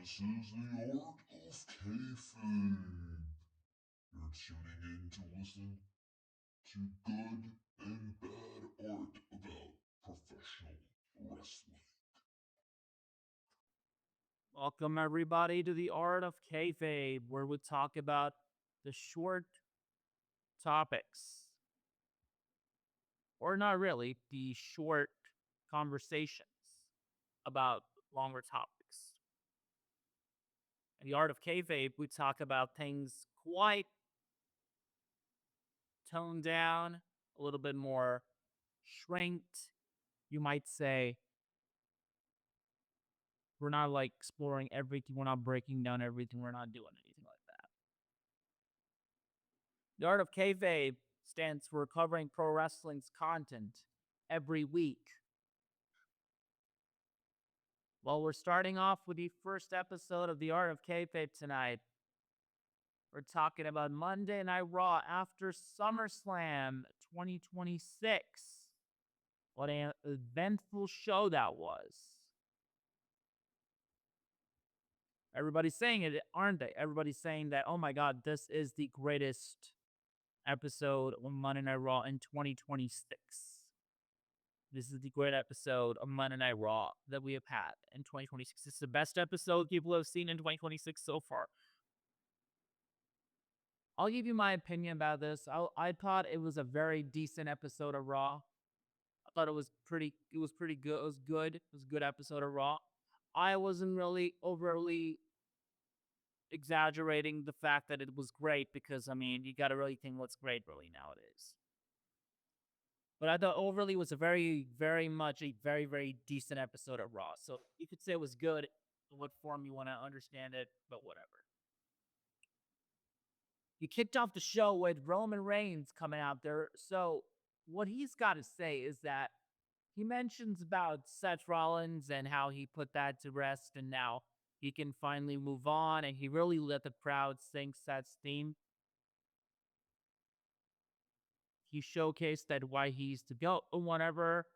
This is the art of Kayfabe. You're tuning in to listen to good and bad art about professional wrestling. Welcome everybody to the Art of Kayfabe, where we talk about the short topics, or not really, the short conversations about longer topics. In the Art of Kayfabe, we talk about things quite toned down, a little bit more shrinked. You might say we're not like exploring everything, we're not breaking down everything, we're not doing anything like that. The Art of Kayfabe stands for covering pro wrestling's content every week. Well, we're starting off with the first episode of The Art of Kayfabe tonight. We're talking about Monday Night Raw after SummerSlam 2026. What an eventful show that was. Everybody's saying it, aren't they? Everybody's saying that, oh my God, this is the greatest episode of Monday Night Raw in 2026. This is the great episode of Monday Night Raw that we have had in 2026. This is the best episode people have seen in 2026 so far. I'll give you my opinion about this. I thought it was a very decent episode of Raw. I thought it was pretty good. It was good. It was a good episode of Raw. I wasn't really overly exaggerating the fact that it was great because, I mean, you got to really think what's great really nowadays. But I thought overly was a very, very much a very, very decent episode of Raw. So you could say it was good in what form you want to understand it, but whatever. You kicked off the show with Roman Reigns coming out there. So what he's got to say is that he mentions about Seth Rollins and how he put that to rest and now he can finally move on, and he really let the crowd sing Seth's theme. He showcased that why he's to go. Whenever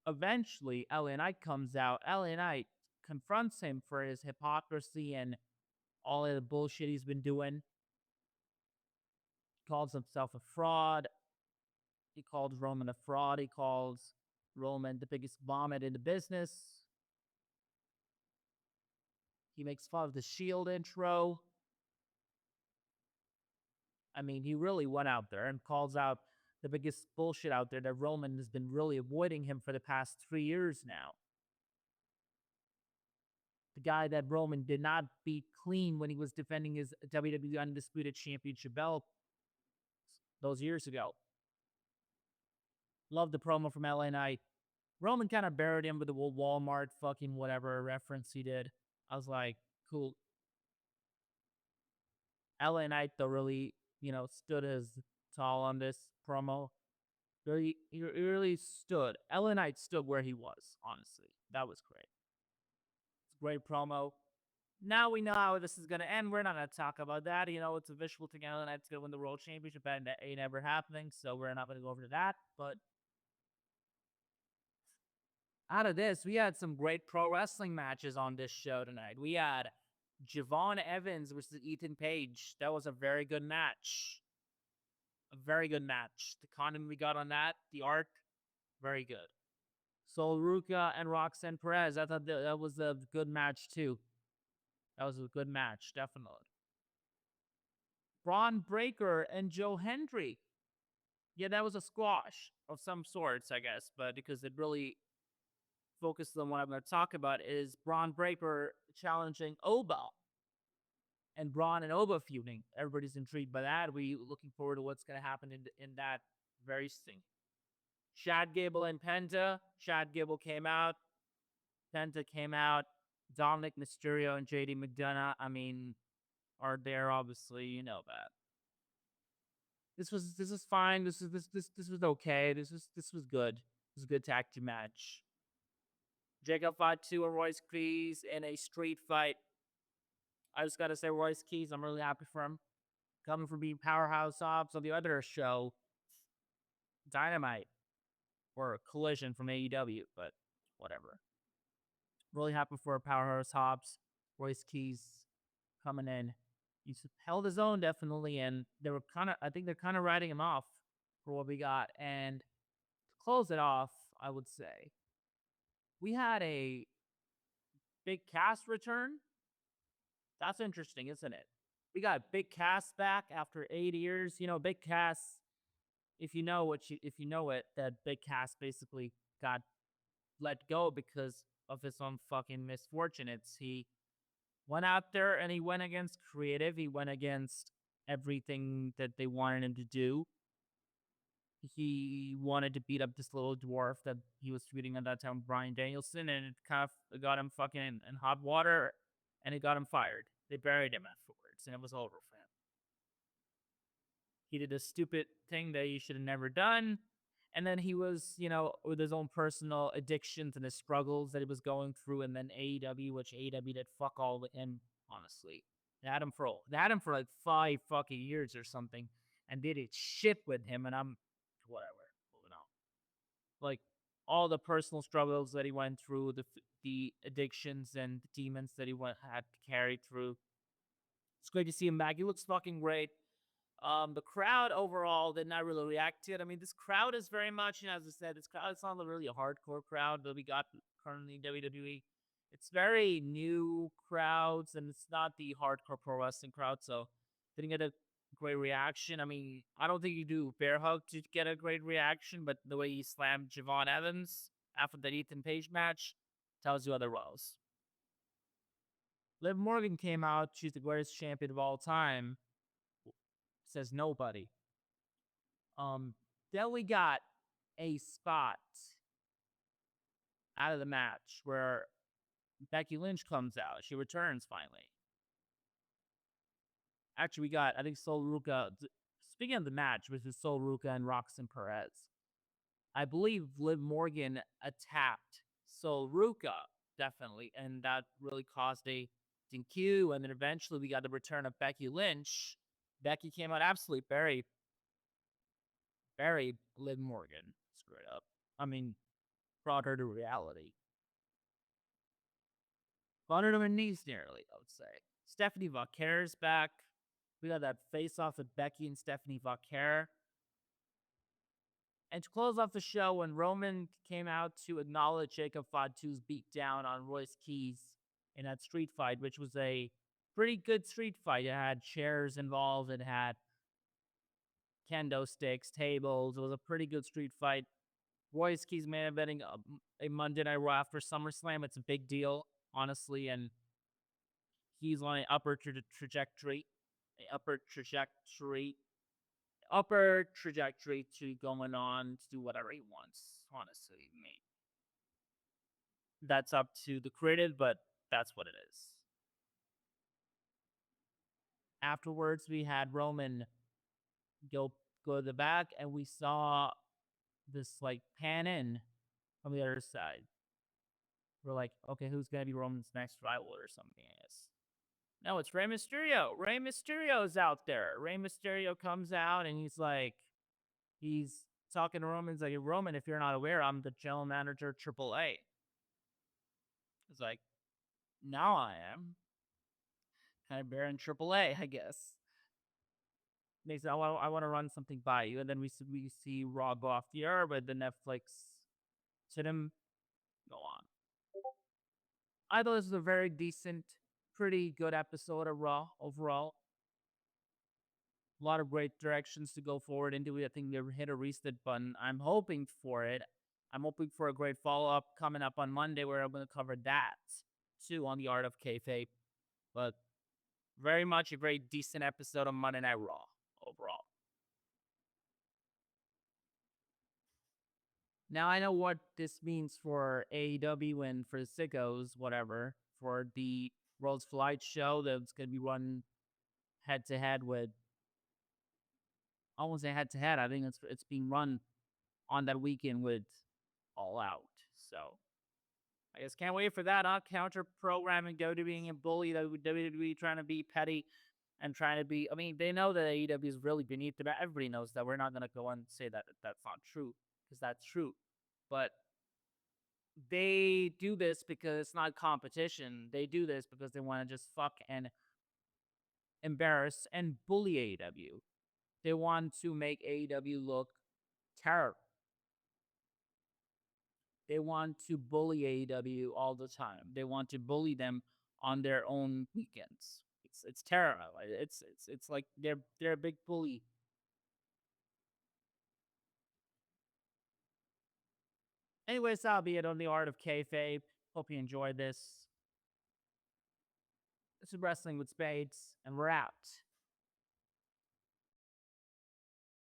eventually LA Knight comes out, LA Knight confronts him for his hypocrisy and all of the bullshit he's been doing. He calls himself a fraud. He calls Roman a fraud. He calls Roman the biggest vomit in the business. He makes fun of the Shield intro. I mean, he really went out there and calls out the biggest bullshit out there that Roman has been really avoiding him for the past 3 years now. The guy that Roman did not beat clean when he was defending his WWE Undisputed Championship belt those years ago. Love the promo from LA Knight. Roman kind of buried him with the Walmart fucking whatever reference he did. I was like, cool. LA Knight, though, really, stood as tall on this promo. He really stood. LA Knight stood where he was, honestly. That was great. It's a great promo. Now we know how this is going to end. We're not going to talk about that. It's a visual thing. LA Knight's going to win the World Championship, and that ain't ever happening, so we're not going to go over to that. But out of this, we had some great pro wrestling matches on this show tonight. We had Javon Evans versus Ethan Page. That was a very good match. A very good match. The content we got on that, the art, very good. Sol Ruca and Roxanne Perez. I thought that was a good match too. That was a good match, definitely. Braun Breaker and Joe Hendry. Yeah, that was a squash of some sorts, I guess, but because it really focused on what I'm going to talk about is Braun Breaker challenging Oba. And Braun and Oba feuding. Everybody's intrigued by that. We looking forward to what's going to happen in that very soon. Chad Gable and Penta. Chad Gable came out. Penta came out. Dominic Mysterio and JD McDonough, I mean, are there obviously, you know that. This was fine. This was okay. This was good. This was a good tag team match. Jacob Fatu and Royce Keys in a street fight. I just gotta say, Royce Keys, I'm really happy for him. Coming from being powerhouse hops on the other show, Dynamite, or Collision from AEW, but whatever. Really happy for Powerhouse Hobbs. Royce Keys coming in. He's held his own definitely, and they were kind of. I think they're kind of writing him off for what we got. And to close it off, I would say we had a big cast return. That's interesting, isn't it? We got Big Cass back after 8 years. You know, Big Cass. If you know it, that Big Cass basically got let go because of his own fucking misfortune. He went out there and he went against creative. He went against everything that they wanted him to do. He wanted to beat up this little dwarf that he was feuding at that time, Brian Danielson, and it kind of got him fucking in hot water, and it got him fired. They buried him afterwards, and it was over for him. He did a stupid thing that he should have never done. And then he was, with his own personal addictions and his struggles that he was going through, and then AEW, which AEW did fuck all with him, honestly. They had him for like 5 fucking years or something, and did it shit with him, and I'm whatever, moving on. Like all the personal struggles that he went through, the addictions and the demons that had to carry through. It's great to see him back. He looks fucking great. The crowd overall did not really react to it. I mean, this crowd is very much, as I said, this crowd is not really a hardcore crowd that we got currently in WWE. It's very new crowds, and it's not the hardcore pro wrestling crowd, so didn't get a great reaction. I mean, I don't think you do bear hug to get a great reaction, but the way he slammed Javon Evans after that Ethan Page match tells you otherwise. Liv Morgan came out. She's the greatest champion of all time. Says nobody. Then we got a spot out of the match where Becky Lynch comes out. She returns finally. Actually, we got, I think, Sol Ruka. Speaking of the match, which is Sol Ruka and Roxanne Perez, I believe Liv Morgan attacked Sol Ruka, definitely, and that really caused a DQ. And then eventually we got the return of Becky Lynch. Becky came out absolutely buried Liv Morgan straight up. I mean, brought her to reality. Brought her to her knees nearly, I would say. Stephanie Vauquer's back. We got that face off with Becky and Stephanie Vauquer. And to close off the show, when Roman came out to acknowledge Jacob Fatu's beatdown on Royce Keys in that street fight, which was a pretty good street fight. It had chairs involved. It had kendo sticks, tables. It was a pretty good street fight. Royce Keys main eventing a Monday Night Raw after SummerSlam. It's a big deal, honestly, and he's on an upper trajectory to going on to do whatever he wants. Honestly, mate, that's up to the creative, but that's what it is. Afterwards, we had Roman go to the back, and we saw this like pan in from the other side. We're like, okay, who's gonna be Roman's next rival or something? I guess. No, it's Rey Mysterio. Rey Mysterio's out there. Rey Mysterio comes out and he's talking to Roman. He's like, Roman, if you're not aware, I'm the general manager of AAA. It's like, now I am. Kind of bearing AAA, I guess. They said, I want to run something by you. And then we see Raw go off the air, but the Netflix hit him. Go on. I thought this was a very decent, pretty good episode of Raw overall. A lot of great directions to go forward into it. I think they hit a reset button. I'm hoping for it. I'm hoping for a great follow-up coming up on Monday where I'm going to cover that too on the Art of Kayfabe. But very much a very decent episode of Monday Night Raw overall. Now I know what this means for AEW and for the sickos, whatever, for the World's Flight show that's going to be run head-to-head with, I won't say head-to-head, I think it's being run on that weekend with All Out. So I guess can't wait for that. Counter programming WWE being a bully, WWE trying to be petty and trying to be. I mean, they know that AEW is really beneath them. Everybody knows that. We're not gonna go and say that that's not true because that's true. But they do this because it's not competition. They do this because they want to just fuck and embarrass and bully AEW. They want to make AEW look terrible. They want to bully AEW all the time. They want to bully them on their own weekends. It's terrible. It's like they're a big bully. Anyways, that'll be it on the art of kayfabe. Hope you enjoyed this. This is Wrestling with Spades, and we're out.